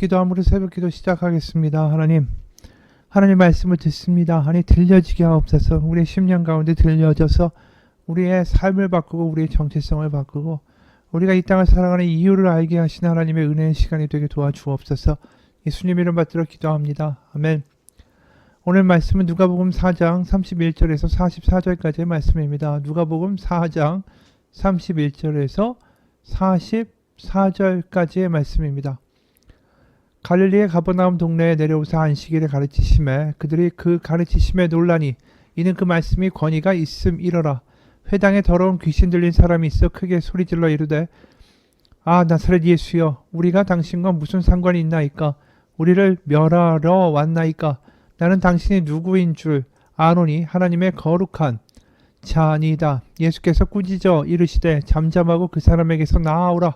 기도함으로 새벽기도 시작하겠습니다. 하나님 말씀을 듣습니다. 들려지게 하옵소서. 우리의 심령 가운데 들려져서 우리의 삶을 바꾸고 우리의 정체성을 바꾸고 우리가 이 땅을 살아가는 이유를 알게 하시는 하나님의 은혜의 시간이 되게 도와주옵소서. 예수님 이름 받들어 기도합니다. 아멘. 오늘 말씀은 누가복음 4장 31절에서 44절까지의 말씀입니다. 누가복음 4장 31절에서 44절까지의 말씀입니다. 갈릴리의 가버나움 동네에 내려오사 안식일에 가르치심에 그들이 그 가르치심에 놀라니 이는 그 말씀이 권위가 있음이러라. 회당에 더러운 귀신 들린 사람이 있어 크게 소리질러 이르되 아 나사렛 예수여 우리가 당신과 무슨 상관이 있나이까. 우리를 멸하러 왔나이까. 나는 당신이 누구인 줄 아노니 하나님의 거룩한 자니이다. 예수께서 꾸짖어 이르시되 잠잠하고 그 사람에게서 나아오라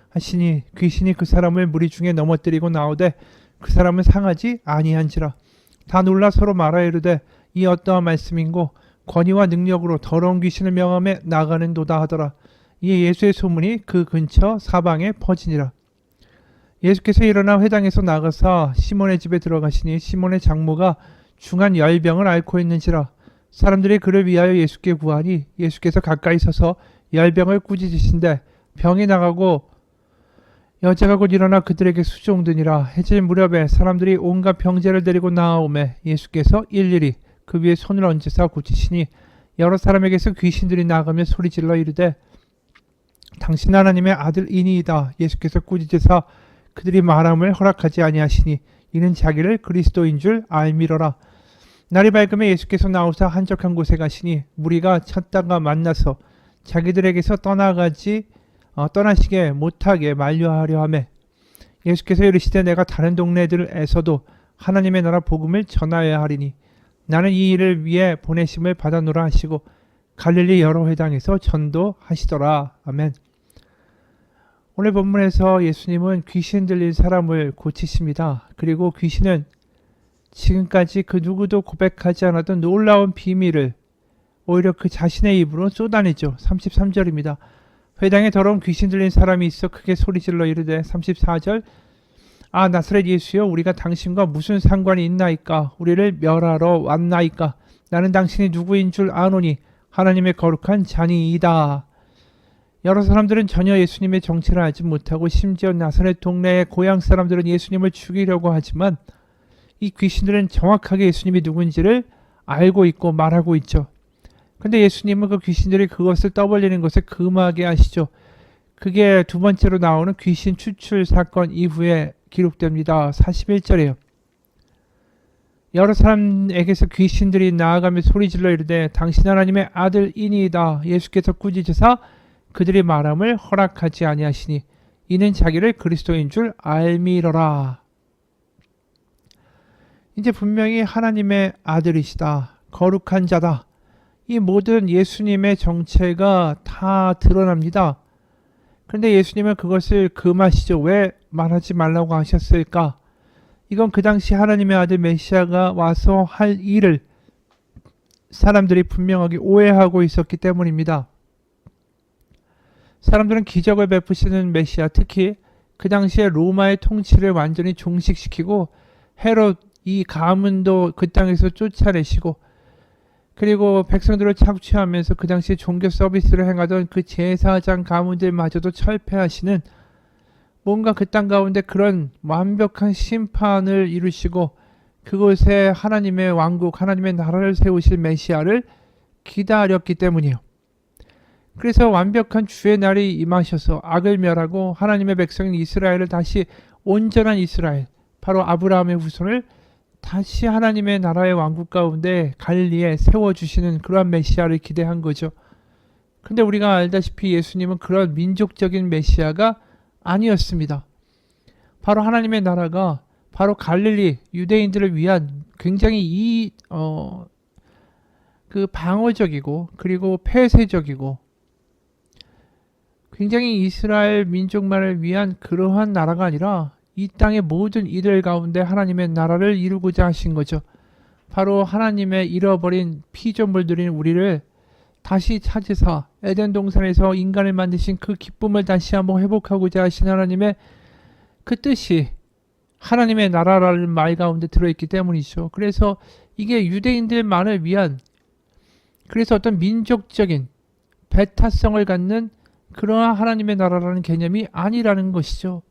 하시니 귀신이 그 사람을 무리 중에 넘어뜨리고 나오되 그 사람은 상하지 아니한지라. 다 놀라 서로 말하 이르되 이 어떠한 말씀인고 권위와 능력으로 더러운 귀신을 명함에 나가는도다 하더라. 이에 예수의 소문이 그 근처 사방에 퍼지니라. 예수께서 일어나 회당에서 나가사 시몬의 집에 들어가시니 시몬의 장모가 중한 열병을 앓고 있는지라. 사람들이 그를 위하여 예수께 구하니 예수께서 가까이 서서 열병을 꾸짖으신데 병이 나가고 여자가 곧 일어나 그들에게 수종드니라. 해질 무렵에 사람들이 온갖 병자를 데리고 나아오매 예수께서 일일이 그 위에 손을 얹으사 고치시니 여러 사람에게서 귀신들이 나가며 소리질러 이르되 당신 하나님의 아들이니이다. 예수께서 꾸짖으사 그들이 말함을 허락하지 아니하시니 이는 자기를 그리스도인 줄 알미러라. 날이 밝음에 예수께서 나오사 한적한 곳에 가시니 무리가 찾다가 만나서 자기들에게서 떠나시게 못하게 만류하려 하매 예수께서 이르시되 내가 다른 동네들에서도 하나님의 나라 복음을 전하여야 하리니 나는 이 일을 위해 보내심을 받아노라 하시고 갈릴리 여러 회당에서 전도하시더라. 아멘. 오늘 본문에서 예수님은 귀신 들린 사람을 고치십니다. 그리고 귀신은 지금까지 그 누구도 고백하지 않았던 놀라운 비밀을 오히려 그 자신의 입으로 쏟아내죠. 33절입니다. 회당에 더러운 귀신 들린 사람이 있어 크게 소리질러 이르되 34절 아 나사렛 예수여 우리가 당신과 무슨 상관이 있나이까. 우리를 멸하러 왔나이까. 나는 당신이 누구인 줄 아노니 하나님의 거룩한 자니이다. 여러 사람들은 전혀 예수님의 정체를 알지 못하고 심지어 나사렛 동네의 고향 사람들은 예수님을 죽이려고 하지만 이 귀신들은 정확하게 예수님이 누군지를 알고 있고 말하고 있죠. 근데 예수님은 그 귀신들이 그것을 떠벌리는 것을 금하게 하시죠. 그게 두 번째로 나오는 귀신 추출 사건 이후에 기록됩니다. 41절이에요. 여러 사람에게서 귀신들이 나아가며 소리질러 이르되 당신 하나님의 아들이니이다. 예수께서 꾸짖으사 그들이 말함을 허락하지 아니하시니 이는 자기를 그리스도인 줄 알미러라. 이제 분명히 하나님의 아들이시다. 거룩한 자다. 이 모든 예수님의 정체가 다 드러납니다. 그런데 예수님은 그것을 금하시죠. 왜 말하지 말라고 하셨을까? 이건 그 당시 하나님의 아들 메시아가 와서 할 일을 사람들이 분명하게 오해하고 있었기 때문입니다. 사람들은 기적을 베푸시는 메시아, 특히 그 당시에 로마의 통치를 완전히 종식시키고 헤롯 이 가문도 그 땅에서 쫓아내시고 그리고 백성들을 착취하면서 그 당시에 종교 서비스를 행하던 그 제사장 가문들마저도 철폐하시는 뭔가 그 땅 가운데 그런 완벽한 심판을 이루시고 그곳에 하나님의 왕국, 하나님의 나라를 세우실 메시아를 기다렸기 때문이에요. 그래서 완벽한 주의 날이 임하셔서 악을 멸하고 하나님의 백성인 이스라엘을 다시 온전한 이스라엘, 바로 아브라함의 후손을 다시 하나님의 나라의 왕국 가운데 갈릴리에 세워주시는 그러한 메시아를 기대한 거죠. 근데 우리가 알다시피 예수님은 그런 민족적인 메시아가 아니었습니다. 바로 하나님의 나라가 바로 갈릴리 유대인들을 위한 굉장히 그 방어적이고 그리고 폐쇄적이고 굉장히 이스라엘 민족만을 위한 그러한 나라가 아니라 이 땅의 모든 이들 가운데 하나님의 나라를 이루고자 하신 거죠. 바로 하나님의 잃어버린 피조물들인 우리를 다시 찾으사 에덴 동산에서 인간을 만드신 그 기쁨을 다시 한번 회복하고자 하신 하나님의 그 뜻이 하나님의 나라라는 말 가운데 들어있기 때문이죠. 그래서 이게 유대인들만을 위한, 그래서 어떤 민족적인 배타성을 갖는 그러한 하나님의 나라라는 개념이 아니라는 것이죠.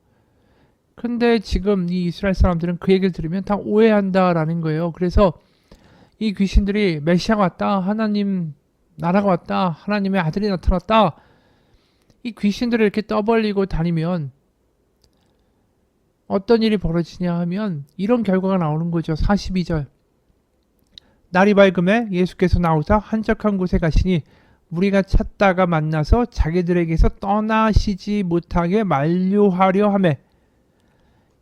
근데 지금 이 이스라엘 사람들은 그 얘기를 들으면 다 오해한다라는 거예요. 그래서 이 귀신들이 메시아가 왔다, 하나님 나라가 왔다, 하나님의 아들이 나타났다, 이 귀신들을 이렇게 떠벌리고 다니면 어떤 일이 벌어지냐 하면 이런 결과가 나오는 거죠. 42절. 날이 밝음에 예수께서 나오사 한적한 곳에 가시니 무리가 찾다가 만나서 자기들에게서 떠나시지 못하게 만류하려 하매,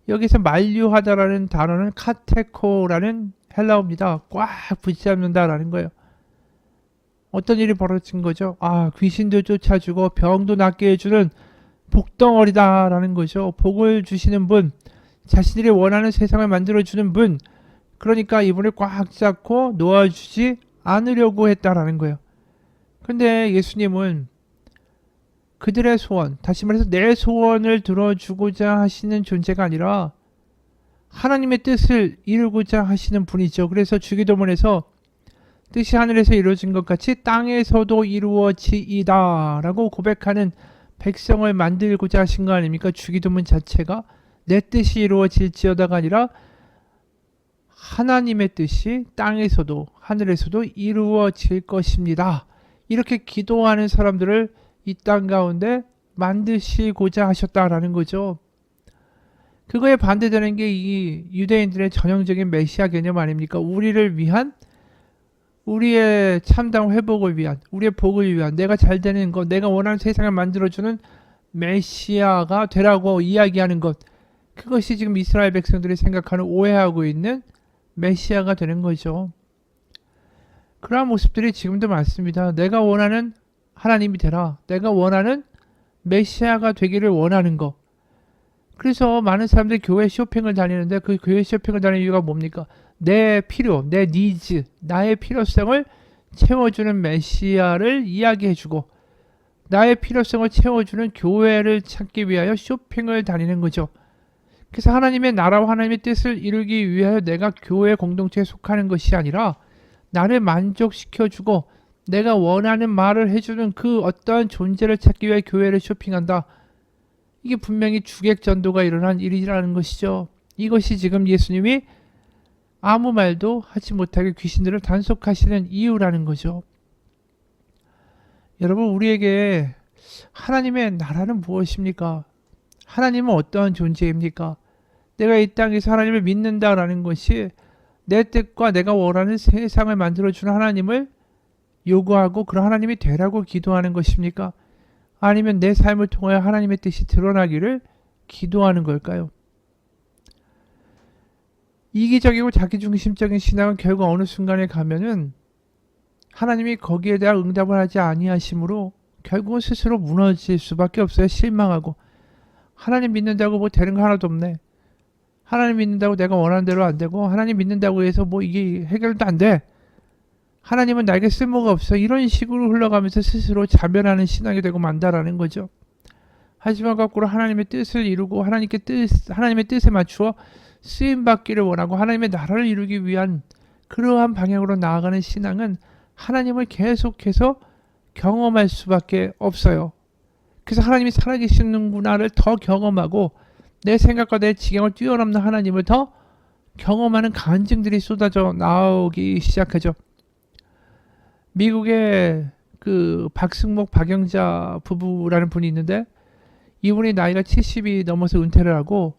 여기서 만류하다라는 단어는 카테코라는 헬라어입니다. 꽉 붙잡는다라는 거예요. 어떤 일이 벌어진 거죠? 귀신도 쫓아주고 병도 낫게 해주는 복덩어리다라는 거죠. 복을 주시는 분, 자신들이 원하는 세상을 만들어주는 분, 그러니까 이분을 꽉 잡고 놓아주지 않으려고 했다라는 거예요. 근데 예수님은 그들의 소원, 다시 말해서 내 소원을 들어주고자 하시는 존재가 아니라 하나님의 뜻을 이루고자 하시는 분이죠. 그래서 주기도문에서 뜻이 하늘에서 이루어진 것 같이 땅에서도 이루어지이다 라고 고백하는 백성을 만들고자 하신 거 아닙니까? 주기도문 자체가 내 뜻이 이루어질지어다가 아니라 하나님의 뜻이 땅에서도 하늘에서도 이루어질 것입니다. 이렇게 기도하는 사람들을 이 땅 가운데 만드시고자 하셨다라는 거죠. 그거에 반대되는 게 이 유대인들의 전형적인 메시아 개념 아닙니까? 우리를 위한, 우리의 참담 회복을 위한, 우리의 복을 위한, 내가 잘 되는 것, 내가 원하는 세상을 만들어주는 메시아가 되라고 이야기하는 것, 그것이 지금 이스라엘 백성들이 생각하는, 오해하고 있는 메시아가 되는 거죠. 그러한 모습들이 지금도 많습니다. 내가 원하는 하나님이 되라, 내가 원하는 메시아가 되기를 원하는 것. 그래서 많은 사람들이 교회 쇼핑을 다니는데, 그 교회 쇼핑을 다니는 이유가 뭡니까? 내 필요, 내 니즈, 나의 필요성을 채워주는 메시아를 이야기해주고 나의 필요성을 채워주는 교회를 찾기 위하여 쇼핑을 다니는 거죠. 그래서 하나님의 나라와 하나님의 뜻을 이루기 위하여 내가 교회 공동체에 속하는 것이 아니라 나를 만족시켜주고 내가 원하는 말을 해주는 그 어떠한 존재를 찾기 위해 교회를 쇼핑한다. 이게 분명히 주객전도가 일어난 일이라는 것이죠. 이것이 지금 예수님이 아무 말도 하지 못하게 귀신들을 단속하시는 이유라는 거죠. 여러분, 우리에게 하나님의 나라는 무엇입니까? 하나님은 어떠한 존재입니까? 내가 이 땅에서 하나님을 믿는다라는 것이 내 뜻과 내가 원하는 세상을 만들어주는 하나님을 요구하고 그런 하나님이 되라고 기도하는 것입니까? 아니면 내 삶을 통하여 하나님의 뜻이 드러나기를 기도하는 걸까요? 이기적이고 자기중심적인 신앙은 결국 어느 순간에 가면은 하나님이 거기에 대한 응답을 하지 아니하심으로 결국은 스스로 무너질 수밖에 없어요. 실망하고 하나님 믿는다고 뭐 되는 거 하나도 없네. 하나님 믿는다고 내가 원하는 대로 안 되고 하나님 믿는다고 해서 뭐 이게 해결도 안 돼. 하나님은 나에게 쓸모가 없어. 이런 식으로 흘러가면서 스스로 자멸하는 신앙이 되고 만다라는 거죠. 하지만 거꾸로 하나님의 뜻을 이루고 하나님의 뜻에 맞추어 쓰임받기를 원하고 하나님의 나라를 이루기 위한 그러한 방향으로 나아가는 신앙은 하나님을 계속해서 경험할 수밖에 없어요. 그래서 하나님이 살아계시는구나를 더 경험하고 내 생각과 내 지경을 뛰어넘는 하나님을 더 경험하는 간증들이 쏟아져 나오기 시작하죠. 미국의 그 박승목 박영자 부부라는 분이 있는데 이분이 나이가 70이 넘어서 은퇴를 하고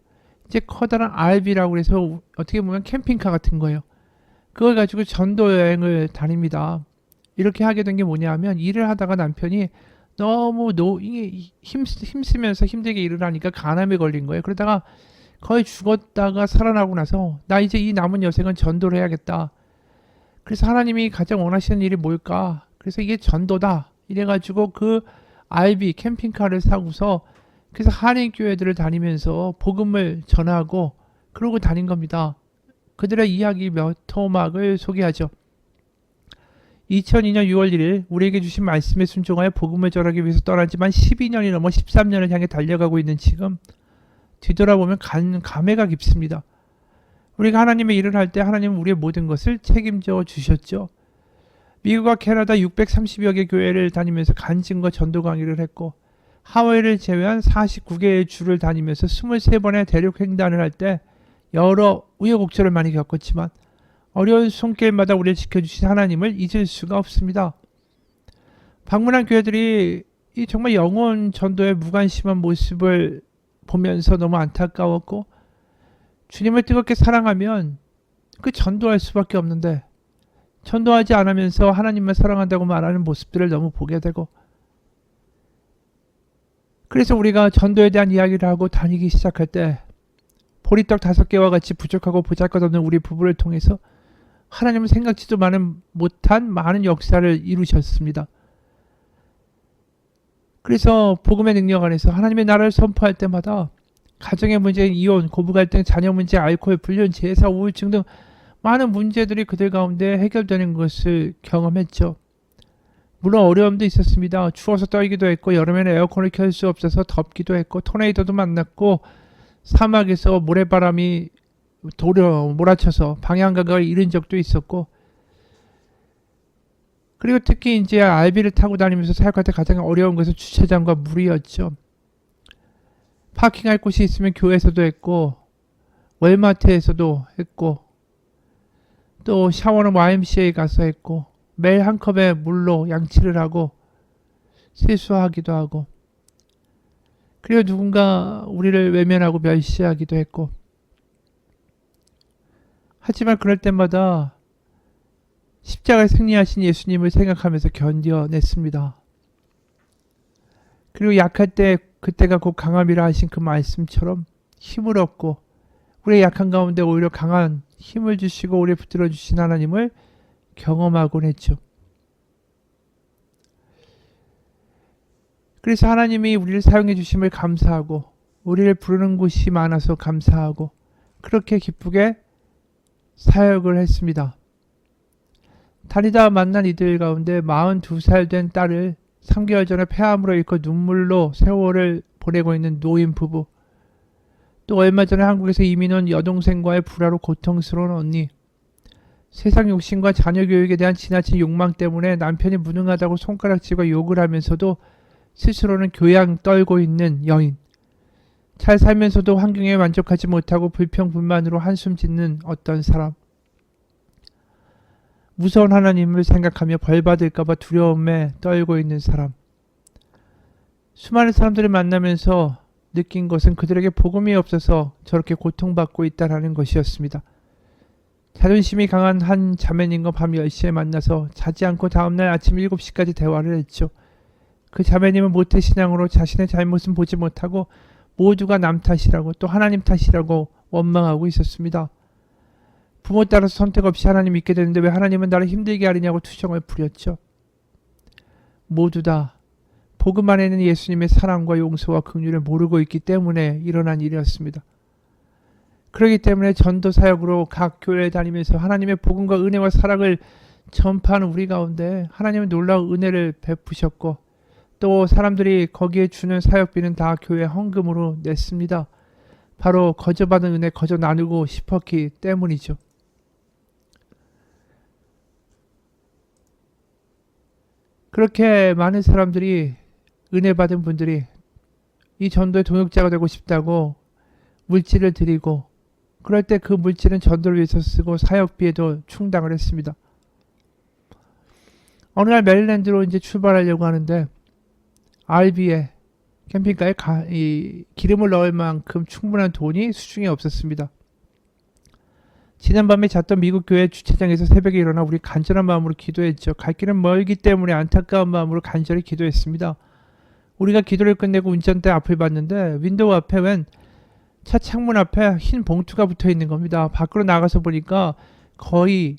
이제 커다란 RV라고 해서 어떻게 보면 캠핑카 같은 거예요. 그걸 가지고 전도 여행을 다닙니다. 이렇게 하게 된 게 뭐냐 하면 일을 하다가 남편이 너무 힘쓰면서 힘들게 일을 하니까 간암에 걸린 거예요. 그러다가 거의 죽었다가 살아나고 나서 나 이제 이 남은 여생은 전도를 해야겠다. 그래서 하나님이 가장 원하시는 일이 뭘까? 그래서 이게 전도다. 이래가지고 그 RV 캠핑카를 사고서 그래서 한인교회들을 다니면서 복음을 전하고 그러고 다닌 겁니다. 그들의 이야기 몇 토막을 소개하죠. 2002년 6월 1일 우리에게 주신 말씀에 순종하여 복음을 전하기 위해서 떠난 지만 12년이 넘어 13년을 향해 달려가고 있는 지금 뒤돌아보면 감회가 깊습니다. 우리가 하나님의 일을 할 때 하나님은 우리의 모든 것을 책임져 주셨죠. 미국과 캐나다 630여 개 교회를 다니면서 간증과 전도 강의를 했고, 하와이를 제외한 49개의 주를 다니면서 23번의 대륙 횡단을 할 때 여러 우여곡절을 많이 겪었지만 어려운 손길마다 우리를 지켜주신 하나님을 잊을 수가 없습니다. 방문한 교회들이 이 정말 영혼 전도에 무관심한 모습을 보면서 너무 안타까웠고, 주님을 뜨겁게 사랑하면 그 전도할 수밖에 없는데 전도하지 않으면서 하나님만 사랑한다고 말하는 모습들을 너무 보게 되고, 그래서 우리가 전도에 대한 이야기를 하고 다니기 시작할 때 보리떡 5개와 같이 부족하고 보잘것없는 우리 부부를 통해서 하나님은 생각지도 못한 많은 역사를 이루셨습니다. 그래서 복음의 능력 안에서 하나님의 나라를 선포할 때마다 가정의 문제인 이혼, 고부갈등, 자녀 문제, 알코올, 불륜, 제사, 우울증 등 많은 문제들이 그들 가운데 해결되는 것을 경험했죠. 물론 어려움도 있었습니다. 추워서 떨기도 했고, 여름에는 에어컨을 켤 수 없어서 덥기도 했고, 토네이도도 만났고, 사막에서 모래바람이 몰아쳐서 방향감각을 잃은 적도 있었고, 그리고 특히 이제 RV를 타고 다니면서 사역할 때 가장 어려운 것은 주차장과 물이었죠. 파킹할 곳이 있으면 교회에서도 했고, 월마트에서도 했고, 또 샤워는 YMCA에 가서 했고, 매일 한 컵의 물로 양치를 하고 세수하기도 하고, 그리고 누군가 우리를 외면하고 멸시하기도 했고, 하지만 그럴 때마다 십자가에 승리하신 예수님을 생각하면서 견뎌냈습니다. 그리고 약할 때 그때가 곧 강함이라 하신 그 말씀처럼 힘을 얻고, 우리의 약한 가운데 오히려 강한 힘을 주시고 우리를 붙들어 주신 하나님을 경험하곤 했죠. 그래서 하나님이 우리를 사용해 주심을 감사하고, 우리를 부르는 곳이 많아서 감사하고, 그렇게 기쁘게 사역을 했습니다. 다니다 만난 이들 가운데 42살 된 딸을 3개월 전에 폐암으로 잃고 눈물로 세월을 보내고 있는 노인 부부, 또 얼마 전에 한국에서 이민 온 여동생과의 불화로 고통스러운 언니, 세상 욕심과 자녀 교육에 대한 지나친 욕망 때문에 남편이 무능하다고 손가락질과 욕을 하면서도 스스로는 교양 떨고 있는 여인, 잘 살면서도 환경에 만족하지 못하고 불평불만으로 한숨 짓는 어떤 사람, 무서운 하나님을 생각하며 벌받을까봐 두려움에 떨고 있는 사람. 수많은 사람들을 만나면서 느낀 것은 그들에게 복음이 없어서 저렇게 고통받고 있다는 것이었습니다. 자존심이 강한 한 자매님과 밤 10시에 만나서 자지 않고 다음날 아침 7시까지 대화를 했죠. 그 자매님은 모태신앙으로 자신의 잘못은 보지 못하고 모두가 남 탓이라고, 또 하나님 탓이라고 원망하고 있었습니다. 부모 따라서 선택 없이 하나님 믿게 되는데 왜 하나님은 나를 힘들게 하느냐고 투정을 부렸죠. 모두 다 복음 안에는 예수님의 사랑과 용서와 긍휼을 모르고 있기 때문에 일어난 일이었습니다. 그렇기 때문에 전도 사역으로 각 교회에 다니면서 하나님의 복음과 은혜와 사랑을 전파하는 우리 가운데 하나님은 놀라운 은혜를 베푸셨고, 또 사람들이 거기에 주는 사역비는 다 교회 헌금으로 냈습니다. 바로 거저 받은 은혜 거저 나누고 싶었기 때문이죠. 그렇게 많은 사람들이, 은혜 받은 분들이 이 전도의 동역자가 되고 싶다고 물질을 드리고, 그럴 때 그 물질은 전도를 위해서 쓰고 사역비에도 충당을 했습니다. 어느 날 메릴랜드로 이제 출발하려고 하는데 RV에, 캠핑카에 기름을 넣을 만큼 충분한 돈이 수중에 없었습니다. 지난밤에 잤던 미국 교회 주차장에서 새벽에 일어나 우리 간절한 마음으로 기도했죠. 갈 길은 멀기 때문에 안타까운 마음으로 간절히 기도했습니다. 우리가 기도를 끝내고 운전대 앞을 봤는데 윈도우 앞에 웬 차 창문 앞에 흰 봉투가 붙어 있는 겁니다. 밖으로 나가서 보니까 거의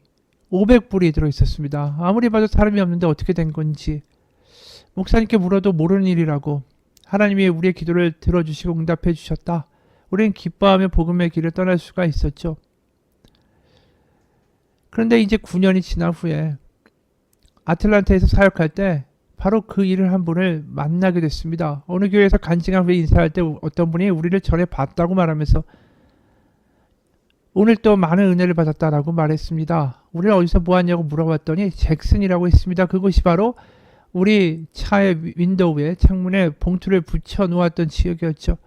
500불이 들어있었습니다. 아무리 봐도 사람이 없는데 어떻게 된 건지, 목사님께 물어도 모르는 일이라고, 하나님이 우리의 기도를 들어주시고 응답해 주셨다. 우리는 기뻐하며 복음의 길을 떠날 수가 있었죠. 그런데 이제 9년이 지난 후에 아틀란타에서 사역할 때 바로 그 일을 한 분을 만나게 됐습니다. 어느 교회에서 간증한 후에 인사할 때 어떤 분이 우리를 전에 봤다고 말하면서 오늘 또 많은 은혜를 받았다라고 말했습니다. 우리는 어디서 보았냐고 물어봤더니 잭슨이라고 했습니다. 그곳이 바로 우리 차의 윈도우에 창문에 봉투를 붙여 놓았던 지역이었죠.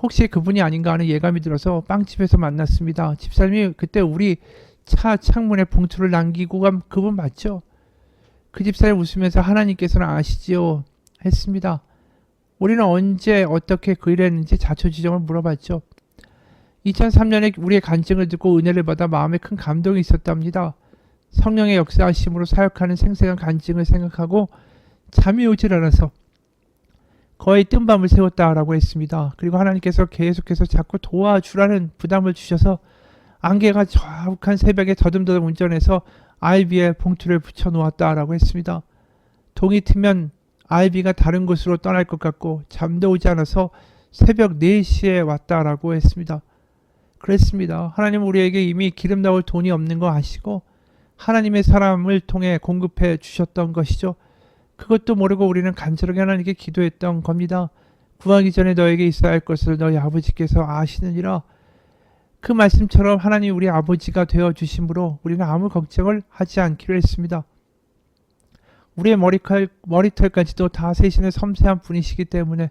혹시 그분이 아닌가 하는 예감이 들어서 빵집에서 만났습니다. 집사님이 그때 우리 차 창문에 봉투를 남기고 간 그분 맞죠? 그 집사님 웃으면서 하나님께서는 아시지요? 했습니다. 우리는 언제 어떻게 그 일을 했는지 자초지종을 물어봤죠. 2003년에 우리의 간증을 듣고 은혜를 받아 마음에 큰 감동이 있었답니다. 성령의 역사하심으로 사역하는 생생한 간증을 생각하고 잠이 오질 않아서 거의 뜬밤을 새웠다라고 했습니다. 그리고 하나님께서 계속해서 자꾸 도와주라는 부담을 주셔서 안개가 자욱한 새벽에 더듬더듬 운전해서 아이비에 봉투를 붙여 놓았다라고 했습니다. 동이 트면 아이비가 다른 곳으로 떠날 것 같고 잠도 오지 않아서 새벽 4시에 왔다라고 했습니다. 그랬습니다. 하나님은 우리에게 이미 기름 나올 돈이 없는 거 아시고 하나님의 사람을 통해 공급해 주셨던 것이죠. 그것도 모르고 우리는 간절하게 하나님께 기도했던 겁니다. 구하기 전에 너에게 있어야 할 것을 너희 아버지께서 아시느니라. 그 말씀처럼 하나님 우리 아버지가 되어 주심으로 우리는 아무 걱정을 하지 않기로 했습니다. 우리의 머리털까지도 다 세신의 섬세한 분이시기 때문에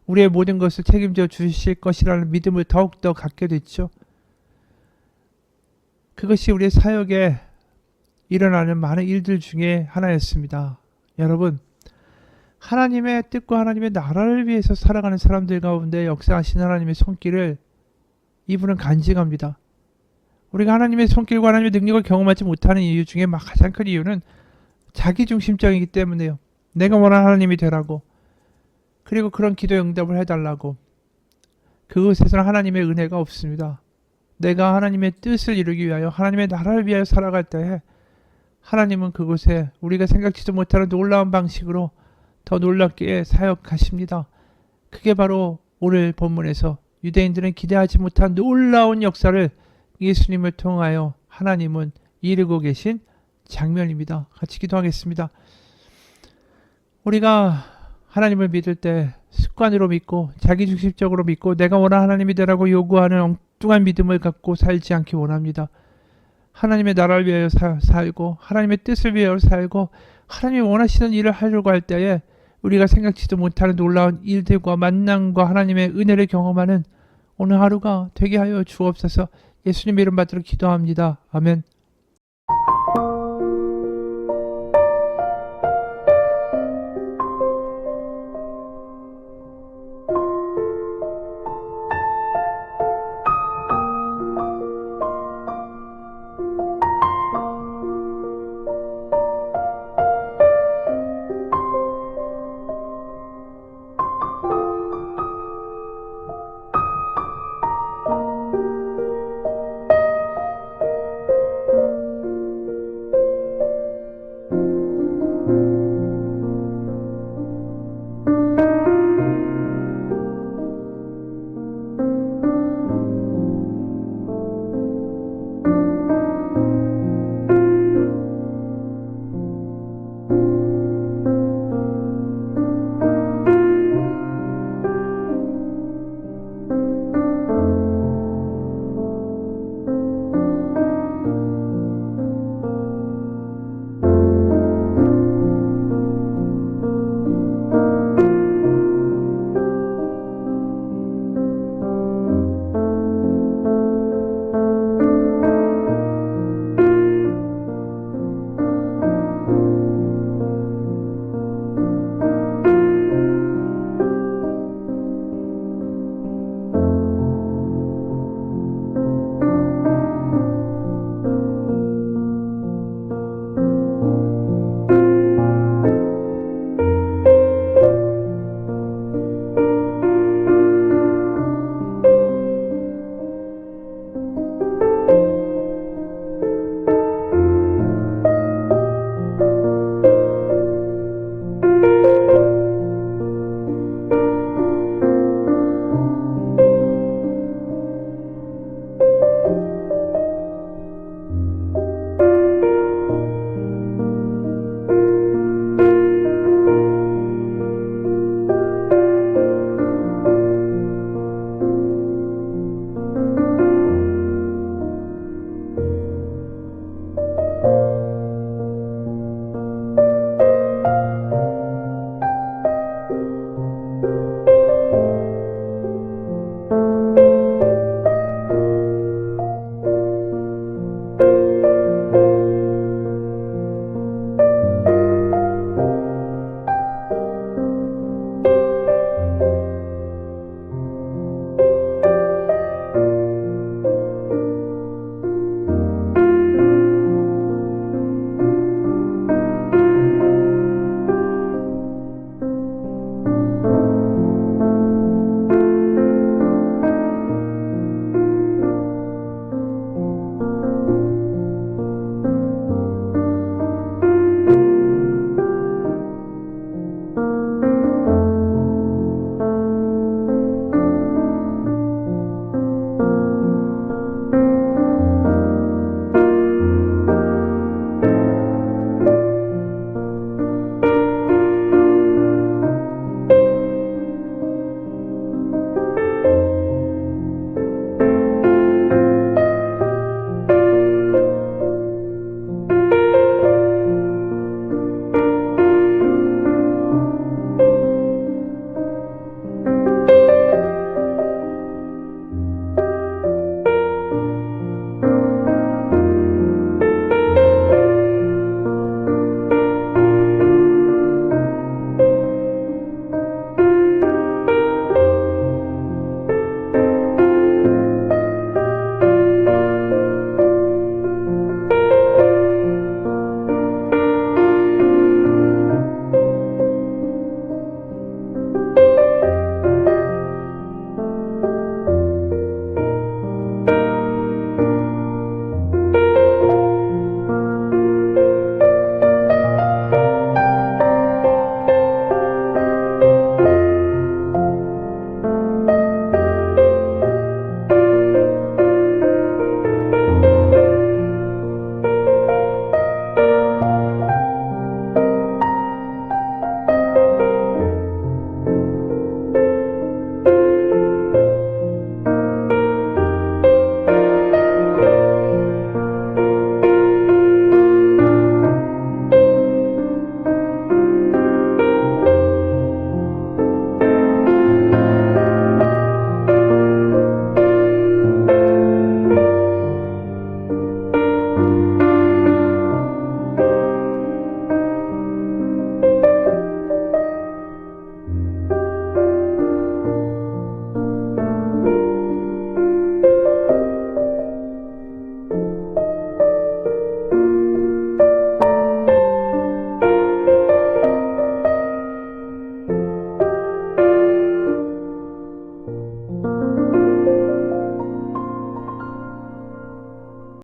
우리의 모든 것을 책임져 주실 것이라는 믿음을 더욱더 갖게 됐죠. 그것이 우리의 사역에 일어나는 많은 일들 중에 하나였습니다. 여러분, 하나님의 뜻과 하나님의 나라를 위해서 살아가는 사람들 가운데 역사하신 하나님의 손길을 이분은 간직합니다. 우리가 하나님의 손길과 하나님의 능력을 경험하지 못하는 이유 중에 가장 큰 이유는 자기중심적이기 때문에요. 내가 원하는 하나님이 되라고, 그리고 그런 기도 응답을 해달라고. 그곳에서는 하나님의 은혜가 없습니다. 내가 하나님의 뜻을 이루기 위하여 하나님의 나라를 위하여 살아갈 때에 하나님은 그곳에 우리가 생각지도 못하는 놀라운 방식으로 더 놀랍게 사역하십니다. 그게 바로 오늘 본문에서 유대인들은 기대하지 못한 놀라운 역사를 예수님을 통하여 하나님은 이루고 계신 장면입니다. 같이 기도하겠습니다. 우리가 하나님을 믿을 때 습관으로 믿고 자기중심적으로 믿고 내가 원하는 하나님이 되라고 요구하는 엉뚱한 믿음을 갖고 살지 않기 원합니다. 하나님의 나라를 위하여 살고 하나님의 뜻을 위하여 살고 하나님이 원하시는 일을 하려고 할 때에 우리가 생각지도 못하는 놀라운 일들과 만남과 하나님의 은혜를 경험하는 오늘 하루가 되게 하여 주옵소서. 예수님 이름 받들어 기도합니다. 아멘. 네.